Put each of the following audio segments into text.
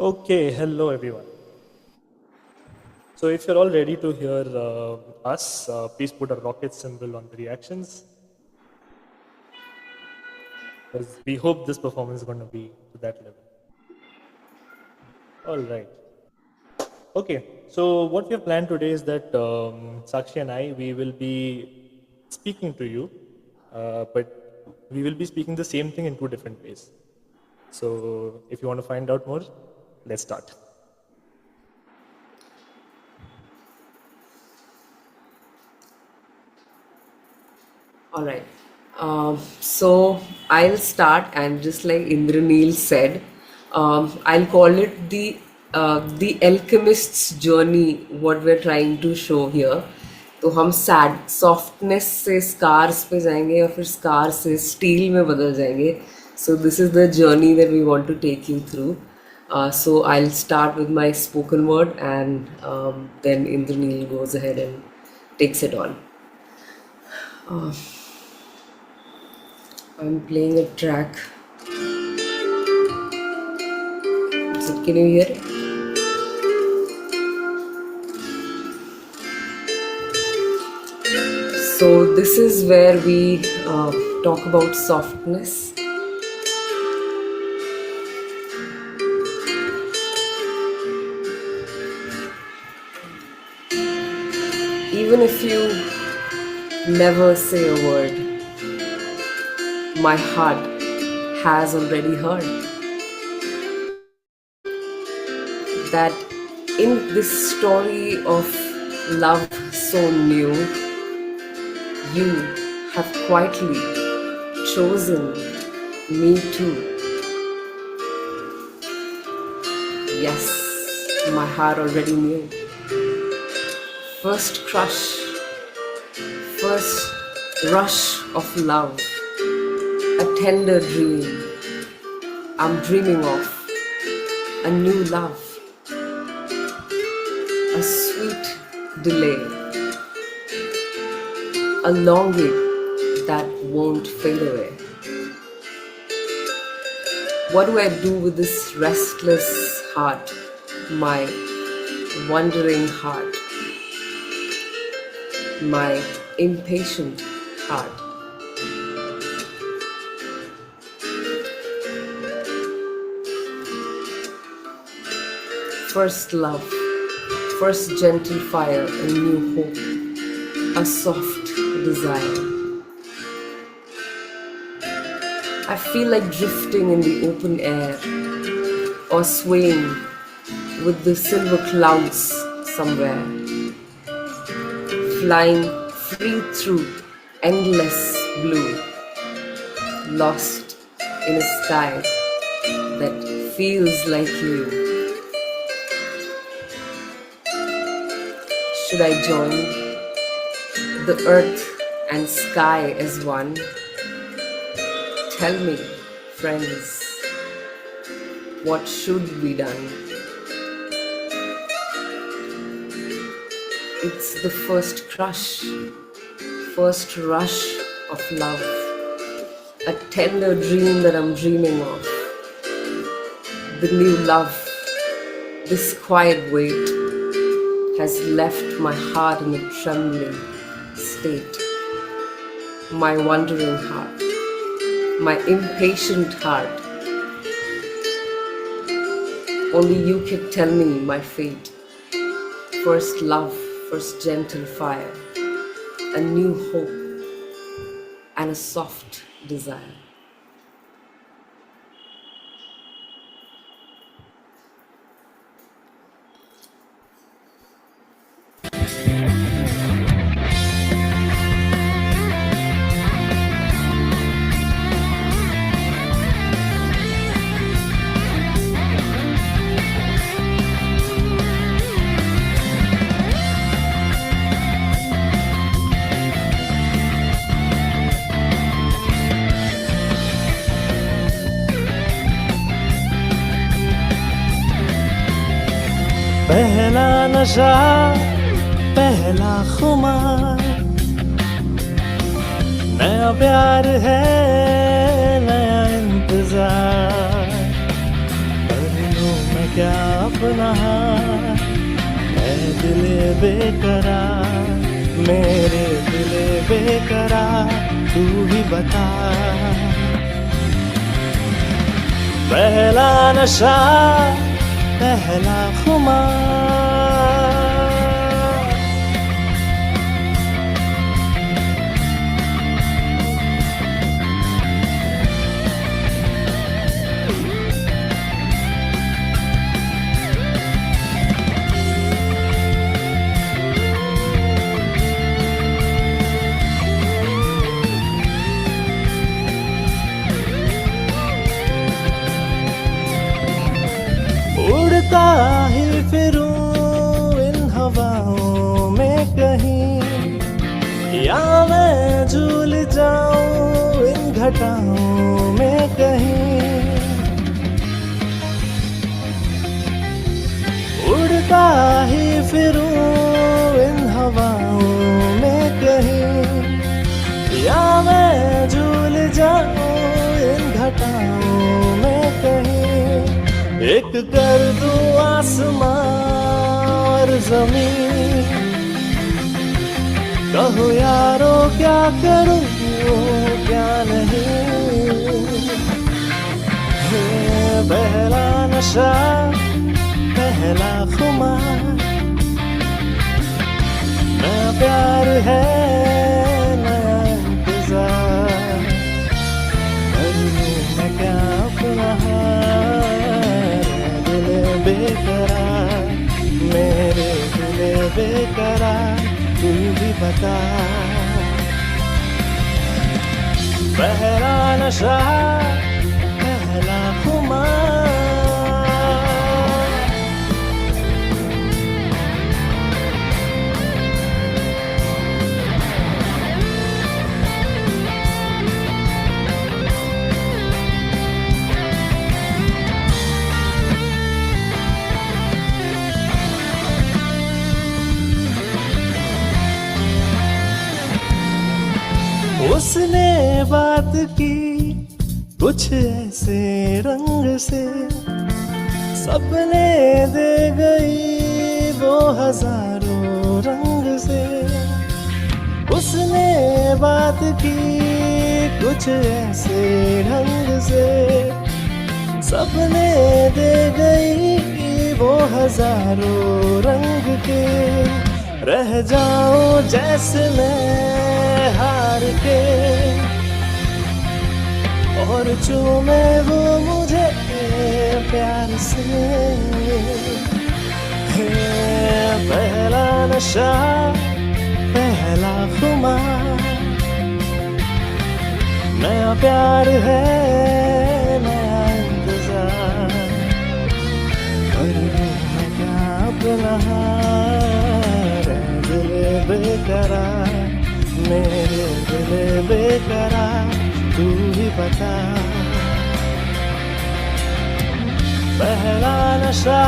Okay, hello everyone. So if you're all ready to hear us, please put a rocket symbol on the reactions, because we hope this performance is going to be to that level. All right. Okay, so what we have planned today is that Sakshi and I, we will be speaking to you, but we will be speaking the same thing in two different ways. So if you want to find out more, let's start. All right. So I'll start, and just like Indraneel said, I'll call it the alchemist's journey. What we're trying to show here. तो हम softness से scars पे जाएंगे या फिर scar से steel में बदल जाएंगे. So this is the journey that we want to take you through. So I'll start with my spoken word, and then Indraneel goes ahead and takes it on. I'm playing a track. Can you hear it? So this is where we talk about softness. Even if you never say a word, my heart has already heard that in this story of love so new, you have quietly chosen me too. Yes, my heart already knew. First crush, first rush of love, a tender dream. I'm dreaming of a new love, a sweet delay, a longing that won't fade away. What do I do with this restless heart, my wandering heart, my impatient heart? First love, first gentle fire, a new hope, a soft desire. I feel like drifting in the open air, or swaying with the silver clouds somewhere, flying free through endless blue, lost in a sky that feels like you. Should I join the earth and sky as one? Tell me, friends, what should be done? It's the first crush, first rush of love, a tender dream that I'm dreaming of. The new love, this quiet weight, has left my heart in a trembling state. My wandering heart, my impatient heart. Only you can tell me my fate. First love, first gentle fire, a new hope, and a soft desire. पहला नशा पहला खुमार, नया प्यार है नया इंतजार, पर यूं मैं क्या अपना है दिले बेकरार, मेरे दिले बेकरार, तू ही बता। पहला नशा पहला खुमार, उड़ता ही फिरूं इन हवाओं में कहीं, या मैं झूल जाऊं इन घटाओं में कहीं। उड़ता ही फिरूं इन हवाओं में कहीं, या मैं झूल जाऊं इन घटाओं में कहीं। एक कर दूं आसमां और ज़मीन, कहो यारो क्या करूं क्या नहीं। पहला नशा पहला खुमार, नया प्यार है नया इंतजार, कर लूं मैं क्या अपना बेकरार, मेरे दिले बेकरार, तू भी बता। पहला नशा पहला खुमार, उसने बात की कुछ ऐसे रंग से, सपने दे गई वो हजारों रंग से। उसने बात की कुछ ऐसे ढंग से, सपने दे गई वो हजारों रंग के। रह जाऊं जैसे मैं हार के, और चूमे वो मुझे प्यार से। पहला नशा पहला खुमार, नया प्यार है नया इंतजार, कर लूं मैं क्या अपना दिले बेकरार, मेरे दिले बेकरार, तू ही बता। पहला नशा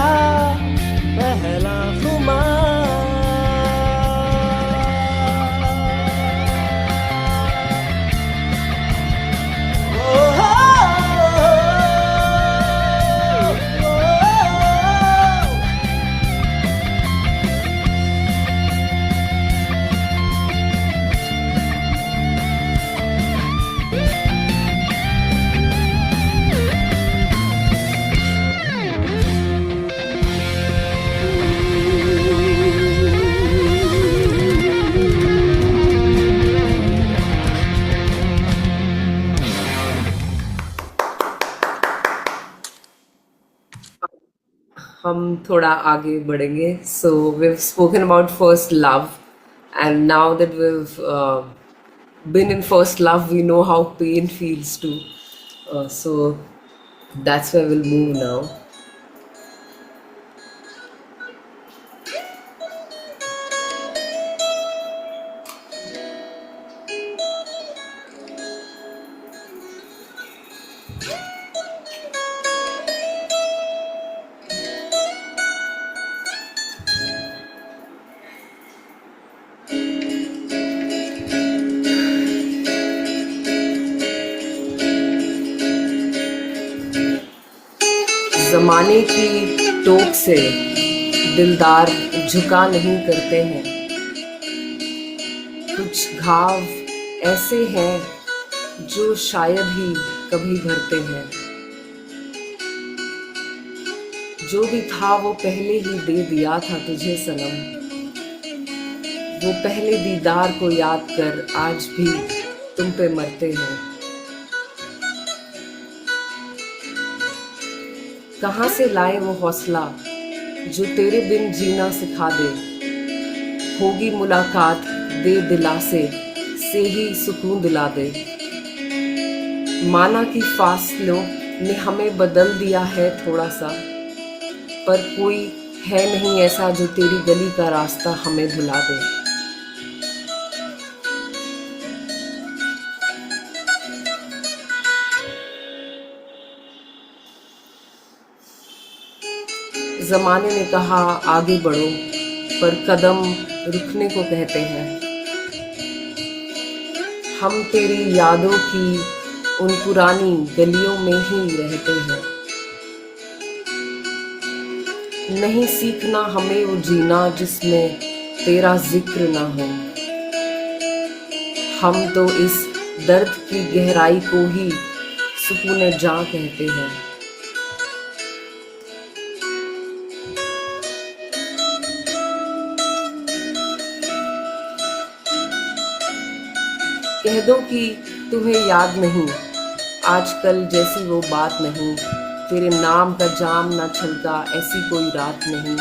पहला खुमार, हम थोड़ा आगे बढ़ेंगे. So we've spoken about first love, and now that we've been in first love, we know how pain feels too. So that's where we'll move now. ज़माने की टोक से दिलदार झुका नहीं करते हैं। कुछ घाव ऐसे हैं जो शायद ही कभी भरते हैं। जो भी था वो पहले ही दे दिया था तुझे सनम। वो पहले दीदार को याद कर आज भी तुम पे मरते हैं। कहाँ से लाए वो हौसला जो तेरे बिन जीना सिखा दे। होगी मुलाकात दे दिलासे से ही सुकून दिला दे। माना कि फासलों ने हमें बदल दिया है थोड़ा सा, पर कोई है नहीं ऐसा जो तेरी गली का रास्ता हमें भुला दे। जमाने ने कहा आगे बढ़ो, पर कदम रुकने को कहते हैं। हम तेरी यादों की उन पुरानी गलियों में ही रहते हैं। नहीं सीखना हमें वो जीना जिसमें तेरा जिक्र ना हो। हम तो इस दर्द की गहराई को ही सुकून जां कहते हैं। कह दो कि तुम्हें याद नहीं, आजकल जैसी वो बात नहीं। तेरे नाम का जाम ना छलका ऐसी कोई रात नहीं।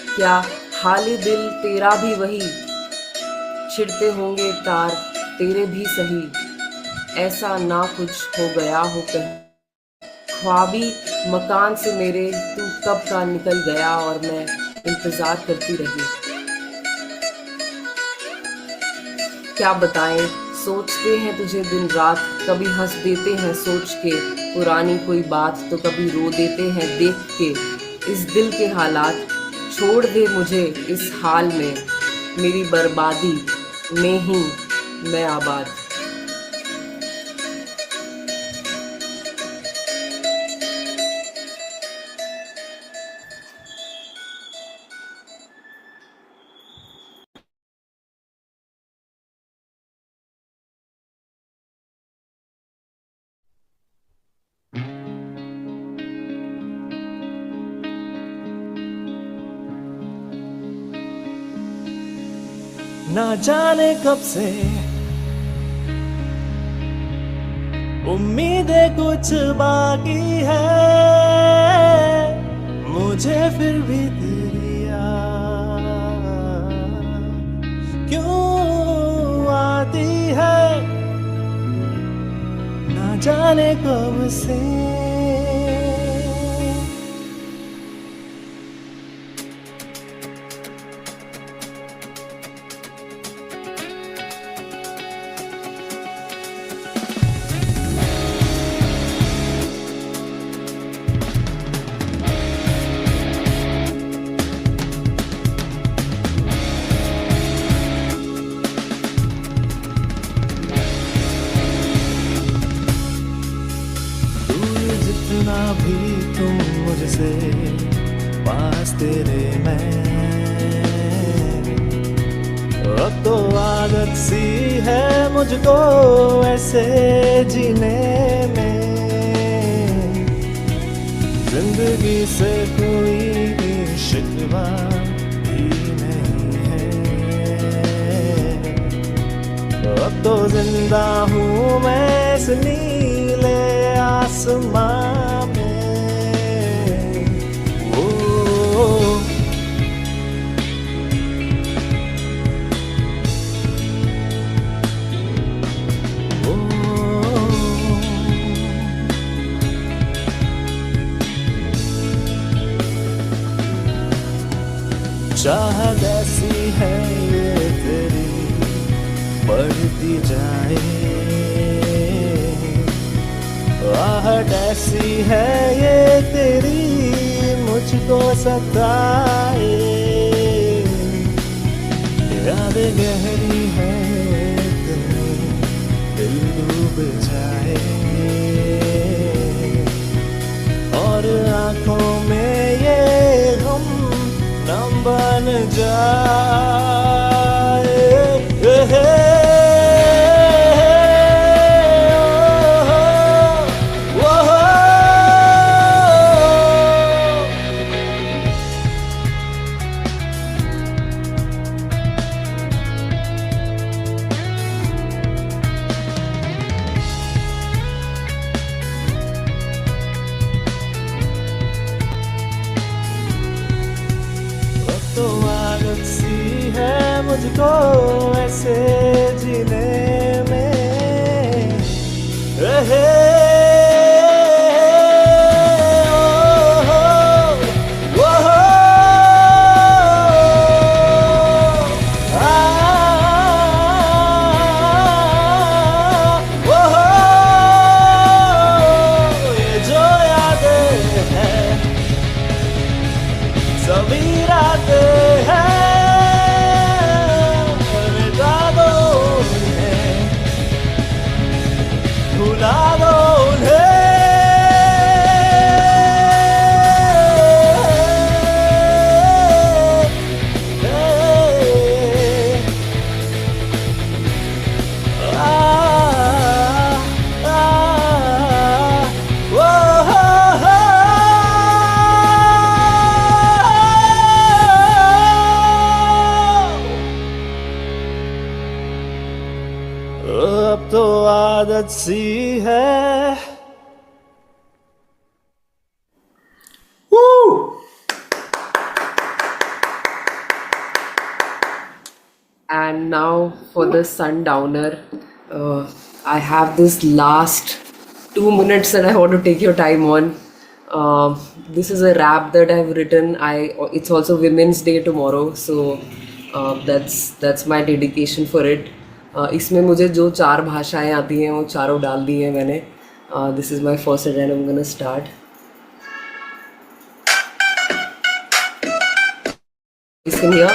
क्या हाले दिल तेरा भी वही, छिड़ते होंगे तार तेरे भी सही। ऐसा ना कुछ हो गया हो कहीं। ख्वाबी मकान से मेरे तू कब का निकल गया और मैं इंतजार करती रही। क्या बताएं, सोचते हैं तुझे दिन रात। कभी हंस देते हैं सोच के पुरानी कोई बात, तो कभी रो देते हैं देख के इस दिल के हालात। छोड़ दे मुझे इस हाल में, मेरी बर्बादी में ही मैं आबाद। ना जाने कब से उम्मीदें कुछ बाकी है, मुझे फिर भी तेरी याद क्यों आती है। ना जाने कब से जितना भी तुम मुझसे पास तेरे मैं, अब तो आदत सी है मुझको ऐसे जीने में। जिंदगी से कोई शिकवा भी नहीं है, अब तो जिंदा हूँ मैं इस नीले आसमां में। चाहत ऐसी है ये तेरी बढ़ती जाए, आहट ऐसी है ये तेरी मुझको सताए। याद गहरी है दिल डूब जाए, और आंखों में ये जाए तो आदत सी है मुझको ऐसे जीने में रहे ये जो यादें हैं सभी रातें हैं मिटा दो उन्हें भुला दो अब तो आदत सी है. Woo! And now for the sundowner, I have this last 2 minutes that I want to take your time on. This is a rap that I've written. It's also Women's Day tomorrow, so that's my dedication for it. इसमें मुझे जो 4 भाषाएं आती हैं वो चारों डाल दी हैं मैंने. This is my first and I'm gonna start. Listen here.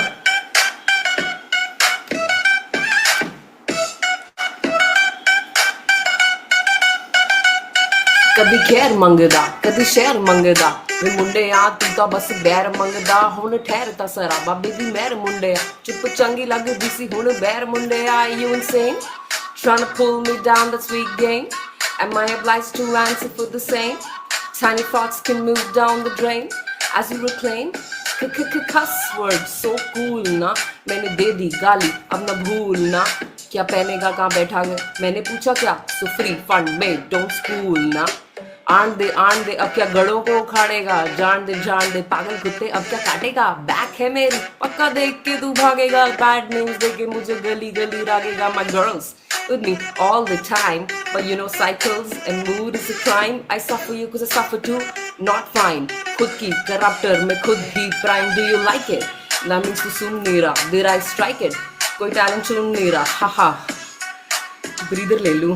कदी खैर मंगदा कदी शहर मंगदा वे मुंडे आ तू तां बस बैर मंगदा हुण ठहरता सरा बाबे दी महर मुंडे चुप चंगी लगदी सी हुण बैर मुंडे you insane trying to pull me down that sweet game am I obliged to answer for the same tiny thoughts can move down the drain as you reclaim cuss word so cool ना मैंने दे दी गाली अब न भूलना क्या पहनेगा कहाँ बैठा है मैंने पूछा क्या so free fund में don't school ना आन दे अब क्या गड़ों को उखाड़ेगा जान दे पागल कुत्ते अब क्या काटेगा बैक है मेरी पक्का देख के तू भागेगा बैड न्यूज दे के मुझे गली गली रागेगा my girls with me all the time but you know cycles and mood is a crime I suffer you cause I suffer too not fine खुद की करप्टर में खुद ही prime do you like it that means तू सुन नहीं रहा did I strike it कोई talent सुन नहीं रहा हाहा ब्रीदर ले लूं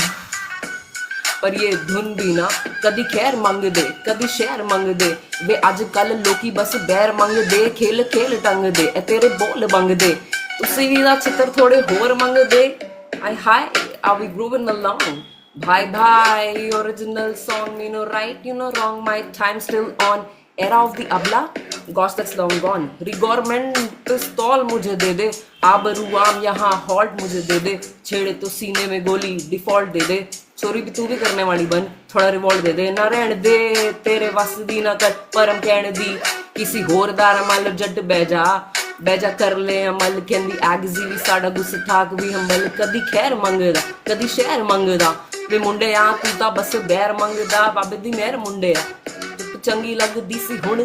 पर ये धुन भी ना कदी खैर मंग दे कदी शहर मंग दे वे अज कल लोकी बस बैर मंग दे खेल खेल टंग दे ए तेरे बोल मंग दे तुसी भी दा चित्र थोड़े होर मंग दे आई हाय आर वी ग्रोविंग अलोंग भाई भाई original song you know right you know wrong my time still on era of the abla gosh that's long gone rigorment pistol मुझे दे दे आबरूआम यहाँ हॉल्ट मुझे दे दे छेड़े तो सीने में गोली डिफॉल्ट दे दे चोरी भी तू भी करने वाली बन थोड़ा रिवॉल्ट दे दे ना रहन दे तेरे वस दी ना कर परम कहने दी किसी होर दार अमल जट बैजा कर ले अमल कहंदी एगजी भी साडा गुस्सा ठाक भी हंबल कदी खैर मंगदा कदी शहर मंगदा वे मुंडे आ तू ता बस बैर मंगदा बाबे दी मेहर मुंडे आ चुप चंगी लगदी सी हुण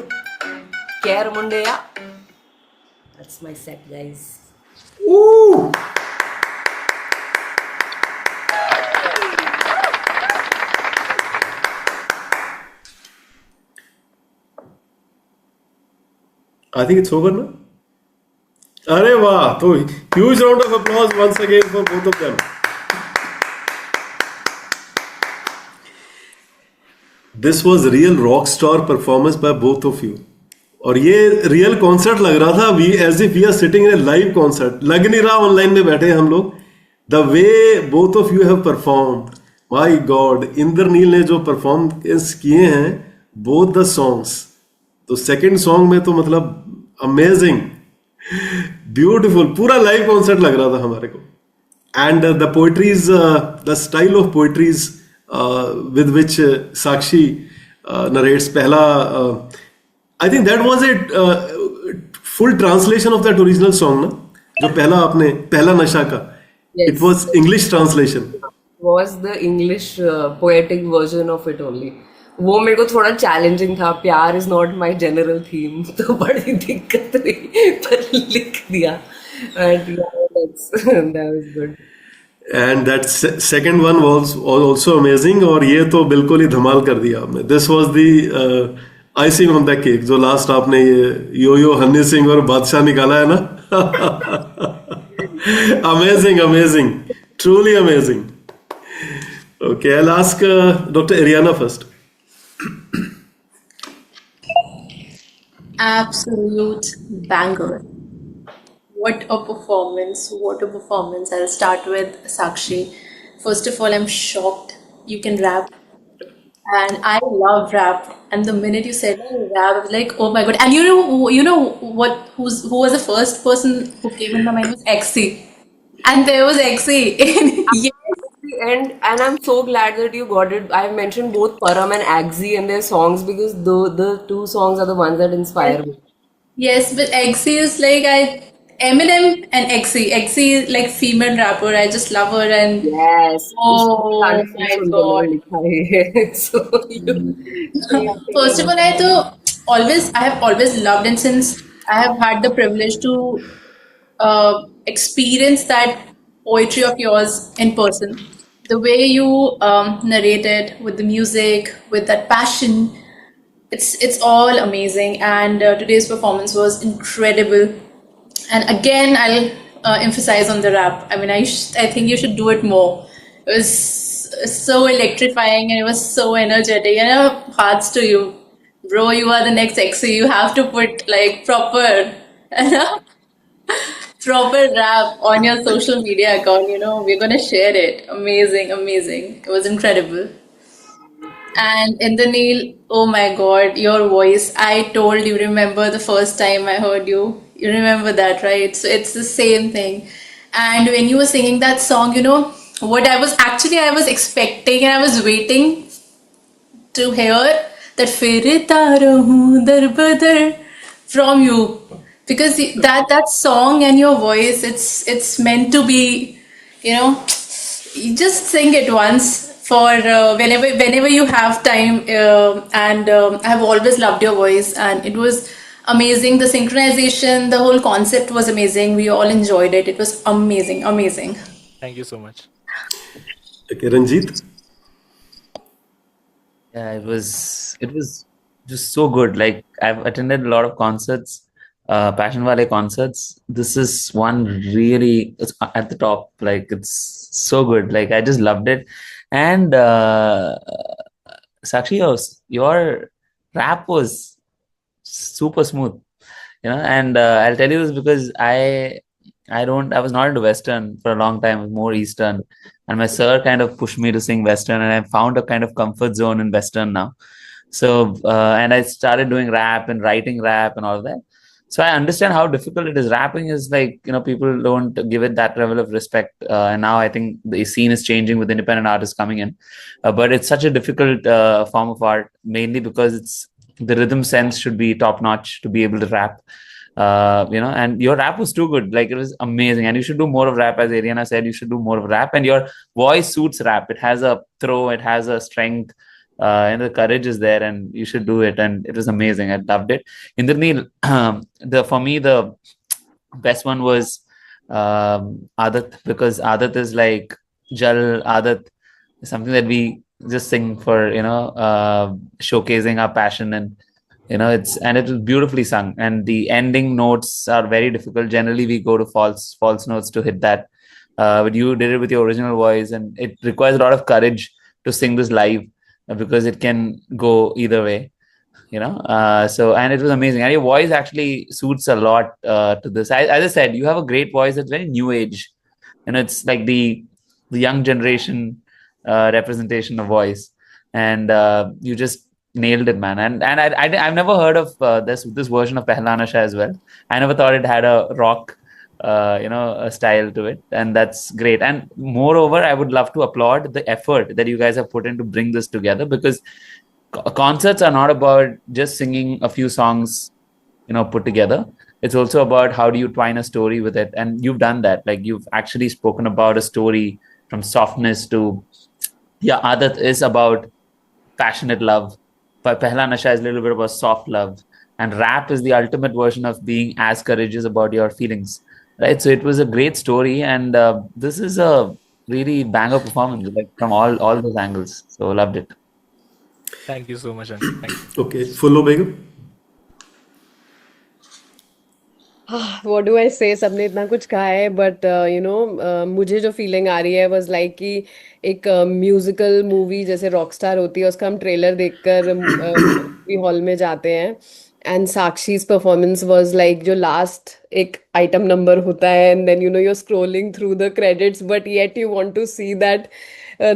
खैर मुंडे आ that's my set guys Woo! I think it's over now. अरे वाह तो huge round of applause once again for both of them. This was real rock star performance by both of you. और ये रियल कॉन्सर्ट लग रहा था we as if we are sitting in a live concert लग नहीं रहा online में बैठे हम लोग the way both of you have perform my god Indraneel ने जो परफॉर्म किए हैं बोथ द सॉन्ग्स तो सेकंड सॉन्ग में तो मतलब अमेजिंग ब्यूटीफुल, पूरा लाइव कॉन्सर्ट लग रहा था हमारे को. And the poetries, the style of poetries with which Sakshi narrates Pehla, I think that was a full translation of that original song, na? जो पहला आपने पहला नशा का, it Yes, was English translation. was the English poetic version of it only. वो मेरे को थोड़ा चैलेंजिंग था. प्यार is not my general theme, तो बड़ी दिक्कत रही, पर लिख दिया. And yeah, that was good. And that second one was also amazing. और ये तो बिल्कुल ही धमाल कर दिया आपने. This was the icing on the cake. जो लास्ट आपने ये यो यो हनी सिंह और बादशाह निकाला है ना. Amazing, amazing, truly amazing. Okay, I'll ask Dr. Ariana first. Absolute banger. What a performance. What a performance. I'll start with Sakshi. First of all, I'm shocked you can rap. And I love rap. And the minute you said rap, I was like, oh my god. And you know what who was the first person who came in my mind was XC. And there was XC. Yes. And I'm so glad that you got it. I've mentioned both Param and Agzi in their songs because the two songs are the ones that inspire me. Yes, but XC is like Eminem and XC. XC is like female rapper. I just love her and Yes. oh my god. So you First of all, I have always loved, and since I have had the privilege to experience that poetry of yours in person, the way you narrate it with the music, with that passion, it's all amazing. And today's performance was incredible. And again, I'll emphasize on the rap. I mean, I think you should do it more. It was so electrifying and it was so energetic. And hearts to you, bro. You are the next XC. You have to put like proper, proper rap on your social media account. We're gonna share it. Amazing, amazing. It was incredible. And Indraneel, oh my God, your voice. I told you, remember the first time I heard you? You remember that, right? So it's the same thing. And when you were singing that song, what I was expecting and I was waiting to hear that Fere Taara Hoon Dar Badar from you. Because that song and your voice, it's meant to be, you just sing it once for whenever you have time. And I've always loved your voice, and it was amazing. The synchronization, the whole concept was amazing. We all enjoyed it. It was amazing, amazing. Thank you so much. Okay, Ranjit. Yeah, it was just so good. Like I've attended a lot of concerts, Passion Valley concerts. This is one really it's at the top. Like it's so good. Like I just loved it. And Sakshi, your rap was super smooth, and I'll tell you this because I was not into Western for a long time. I was more Eastern, and my sir kind of pushed me to sing Western, and I found a kind of comfort zone in Western now. So and I started doing rap and writing rap and all of that. So I understand how difficult it is. Rapping is like, people don't give it that level of respect. And now I think the scene is changing with independent artists coming in. But it's such a difficult form of art, mainly because the rhythm sense should be top notch to be able to rap. And your rap was too good. Like it was amazing. And you should do more of rap. As Ariana said, you should do more of rap. And your voice suits rap. It has a throw, it has a strength. And the courage is there, and you should do it. And it was amazing. I loved it. Indraneel, for me the best one was Adat, because Adat is like Jal. Adat is something that we just sing for showcasing our passion, and it was beautifully sung. And the ending notes are very difficult. Generally, we go to false notes to hit that. But you did it with your original voice, and it requires a lot of courage to sing this live. Because it can go either way, and it was amazing. And your voice actually suits a lot to this. As I said, you have a great voice that's very new age. It's like the young generation representation of voice. And you just nailed it, man. And I've never heard of this version of Pehla Nasha as well. I never thought it had a rock a style to it, and that's great. And moreover, I would love to applaud the effort that you guys have put in to bring this together, because concerts are not about just singing a few songs put together. It's also about how do you twine a story with it, and you've done that. Like, you've actually spoken about a story from softness to, yeah, Adat is about passionate love, but Pehla Nasha is a little bit about soft love, and rap is the ultimate version of being as courageous about your feelings, right? So it was a great story, and this is a really banger performance, like from all those angles. So loved it. Thank you so much, Ankit. Thank you. Okay, Fullo Begum. What do I से, सबने इतना कुछ कहा है, but मुझे जो feeling आ रही है वाज लाइक कि एक म्यूजिकल मूवी जैसे रॉकस्टार होती है उसका हम ट्रेलर देखकर मूवी हॉल में जाते हैं, एंड साक्षीज परफॉर्मेंस वाज लाइक जो लास्ट एक आइटम नंबर होता है and then you are scrolling through the credits but yet you want to see that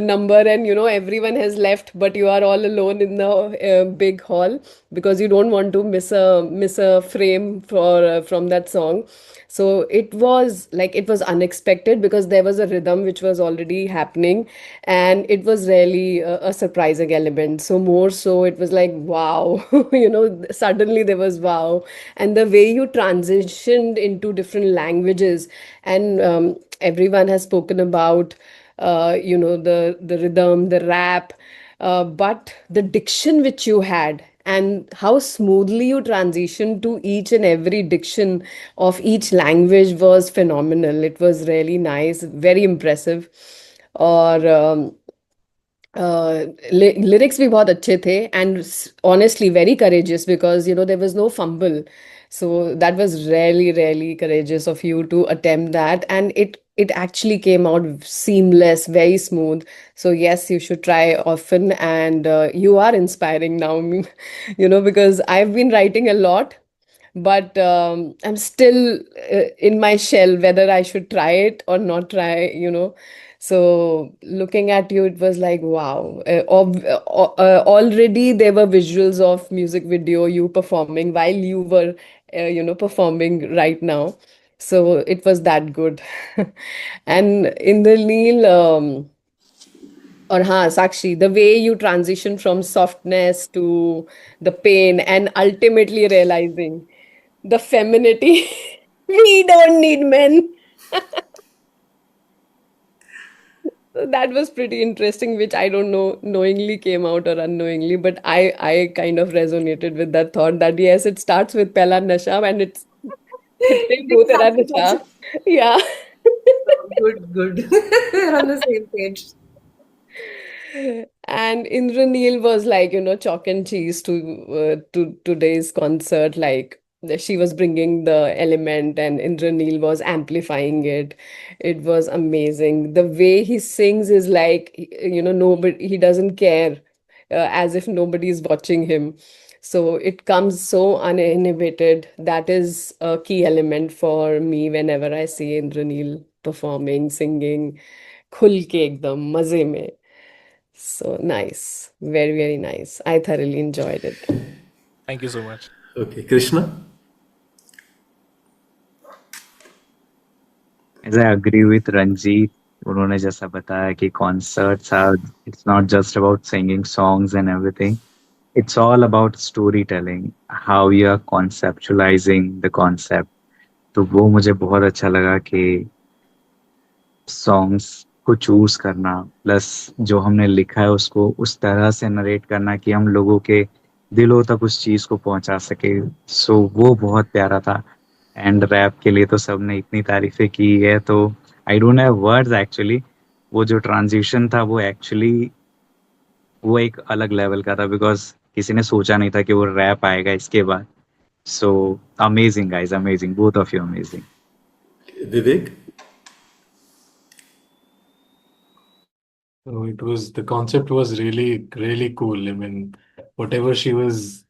number, and everyone has left but you are all alone in the big hall because you don't want to miss a frame from that song. So it was unexpected because there was a rhythm which was already happening, and it was really a surprising element. So more so it was like wow. Suddenly there was wow, and the way you transitioned into different languages, and everyone has spoken about the rhythm, the rap, but the diction which you had and how smoothly you transitioned to each and every diction of each language was phenomenal. It was really nice, very impressive. और lyrics भी बहुत अच्छे थे, and honestly very courageous because there was no fumble. So that was really courageous of you to attempt that, and it actually came out seamless, very smooth. So yes, you should try often, and you are inspiring now. Because I've been writing a lot, but I'm still in my shell whether I should try it or not try. So looking at you, it was like wow. Already there were visuals of music video you performing while you were performing right now. So it was that good. And in the Neil or Sakshi, the way you transition from softness to the pain and ultimately realizing the femininity. We don't need men. So that was pretty interesting, which I don't know knowingly came out or unknowingly, but I kind of resonated with that thought that yes, it starts with Pehla Nasha and it's It Tera starts with Nasha. Yeah. good. We're on the same page. And Indraneel was like, chalk and cheese to today's concert. Like she was bringing the element, and Indraneel was amplifying it. It was amazing. The way he sings is like, nobody, he doesn't care, as if nobody is watching him. So it comes so uninhibited. That is a key element for me whenever I see Indraneel performing, singing, खुल के एकदम मजे में. So nice. Very nice. I thoroughly enjoyed it. Thank you so much. Okay, Krishna. As I agree with Ranjit, उन्होंने जैसा बताया कि concerts are, it's not just about singing songs and everything. It's all about storytelling, how you are conceptualizing the concept. तो वो मुझे बहुत अच्छा लगा कि songs को चूज करना प्लस जो हमने लिखा है उसको उस तरह से नरेट करना कि हम लोगों के दिलों तक उस चीज को पहुंचा सके. सो वो बहुत प्यारा था. एंड रैप के लिए तो सबने इतनी तारीफें की है, तो I don't have words actually. वो जो ट्रांजिशन था वो एक्चुअली वो एक अलग लेवल का था बिकॉज किसी ने सोचा नहीं था कि वो रैप आएगा इसके बाद. So amazing guys, amazing, both of you amazing. Vivek. So the concept was really cool. I mean, whatever she was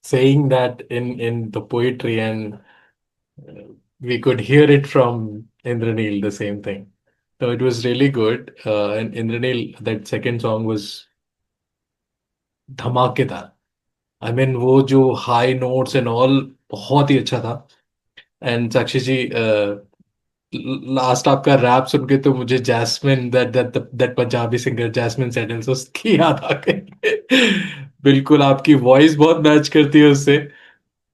saying that in the poetry, and we could hear it from Indraneel, the same thing. So it was really good. And Indraneel, that second song was Dhamakedar. I mean वो जो high notes and all बहुत ही अच्छा था. And Sakshi ji, last आपका rap सुन के तो मुझे जैस्मिन, दैट पंजाबी सिंगर जैस्मिन सैडल्स, उसकी याद आ गई. बिल्कुल आपकी वॉइस बहुत मैच करती है उससे.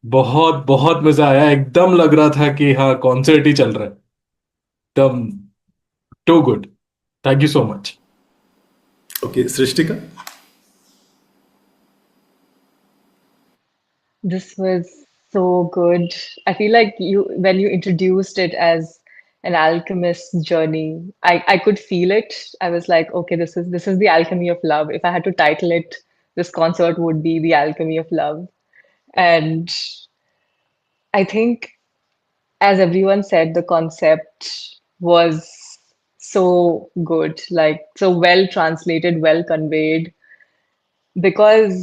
बहुत बहुत मजा आया, एकदम लग रहा था कि हाँ कॉन्सर्ट ही चल रहा है. एकदम too good. Thank you so much. Okay, Srishtika. This was so good. I feel like when you introduced it as an alchemist's journey, I could feel it. I was like, okay, this is the alchemy of love. If I had to title it, this concert would be the alchemy of love. And I think, as everyone said, the concept was so good, like so well translated, well conveyed. Because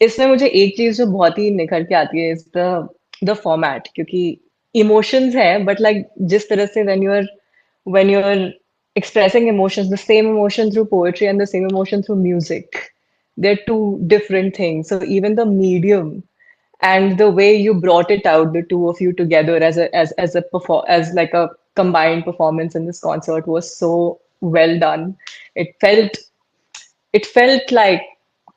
इसमें मुझे एक चीज जो बहुत ही निखर के आती है इज द फॉर्मेट, क्योंकि इमोशंस है बट लाइक जिस तरह से when you're expressing emotions, the same emotion through poetry and the same emotion through music, they're two different things. So even the medium and the way you brought it out, the two of you together as like a combined performance in this concert was so well done. It felt like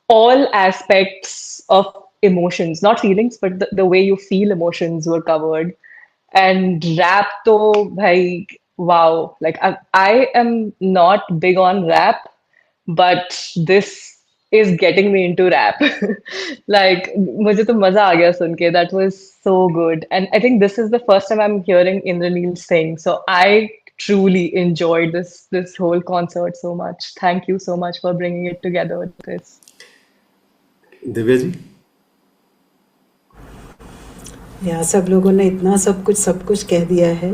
all aspects of emotions, not feelings, but the way you feel emotions were covered. And rap, to bhai, wow. Like I am not big on rap, but this is getting me into rap. Like, मुझे तो मजा आ गया सुन के. That was so good. And I think this is the first time I'm hearing Indraneel sing. So I truly enjoyed this whole concert so much. Thank you so much for bringing it together with this. Divya ji. यहाँ सब लोगों ने इतना सब कुछ कह दिया है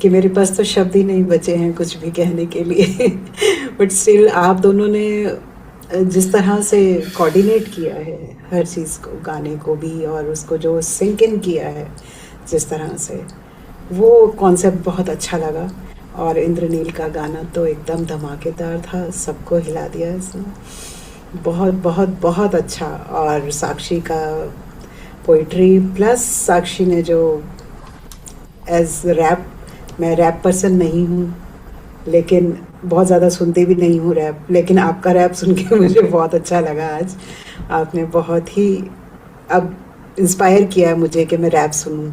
कि मेरे पास तो शब्द ही नहीं बचे हैं कुछ भी कहने के लिए. बट स्टिल आप दोनों ने जिस तरह से कोऑर्डिनेट किया है हर चीज़ को, गाने को भी और उसको जो सिंक इन किया है जिस तरह से, वो कॉन्सेप्ट बहुत अच्छा लगा. और इंद्रनील का गाना तो एकदम धमाकेदार था, सबको हिला दिया इसने. बहुत बहुत बहुत अच्छा. और साक्षी का पोइट्री प्लस साक्षी ने जो एज रैप, मैं रैप पर्सन नहीं हूँ लेकिन बहुत ज़्यादा सुनती भी नहीं हूँ रैप, लेकिन आपका रैप सुन के मुझे बहुत अच्छा लगा आज. आपने बहुत ही अब इंस्पायर किया मुझे कि मैं रैप सुनूं,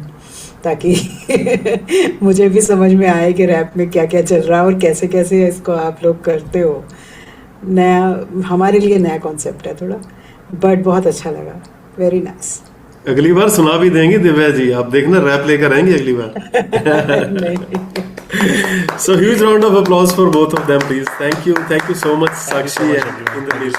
ताकि मुझे भी समझ में आए कि रैप में क्या क्या चल रहा है और कैसे कैसे इसको आप लोग करते हो. नया, हमारे लिए नया कॉन्सेप्ट है थोड़ा, बट बहुत अच्छा लगा. Very nice. अगली बार सुना भी देंगे दिव्या जी, आप देखना रैप लेकर आएंगे अगली बार. So huge round of applause for both of them, please. Thank you so much, Sakshi and Indraneel.